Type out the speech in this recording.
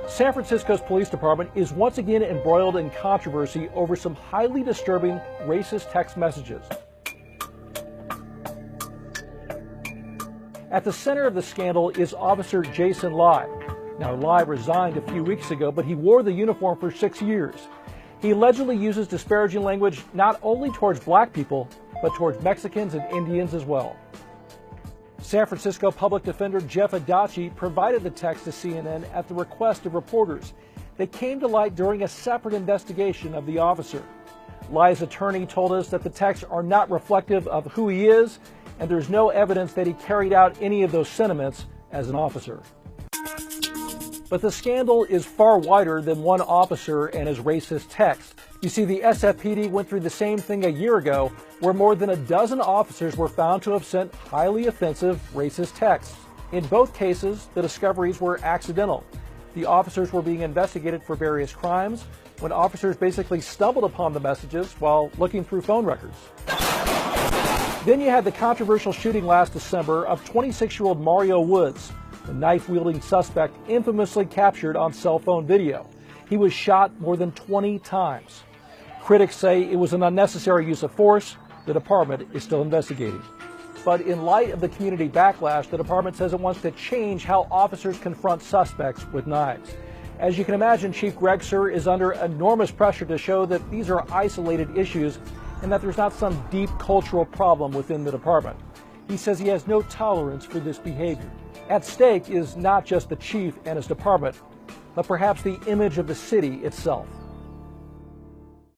San Francisco's police department is once again embroiled in controversy over some highly disturbing racist text messages. At the center of the scandal is Officer Jason Lai. Now, Lai resigned a few weeks ago, but he wore the uniform for 6 years. He allegedly uses disparaging language not only towards black people, but towards Mexicans and Indians as well. San Francisco Public Defender Jeff Adachi provided the text to CNN at the request of reporters. They came to light during a separate investigation of the officer. Lai's attorney told us that the texts are not reflective of who he is, and there's no evidence that he carried out any of those sentiments as an officer. But the scandal is far wider than one officer and his racist text. You see, the SFPD went through the same thing a year ago, where more than a dozen officers were found to have sent highly offensive racist texts. In both cases, the discoveries were accidental. The officers were being investigated for various crimes when officers basically stumbled upon the messages while looking through phone records. Then you had the controversial shooting last December of 26-year-old Mario Woods, the knife-wielding suspect infamously captured on cell phone video. He was shot more than 20 times. Critics say it was an unnecessary use of force. The department is still investigating. But in light of the community backlash, the department says it wants to change how officers confront suspects with knives. As you can imagine, Chief Greg Suhr is under enormous pressure to show that these are isolated issues and that there's not some deep cultural problem within the department. He says he has no tolerance for this behavior. At stake is not just the chief and his department, but perhaps the image of the city itself.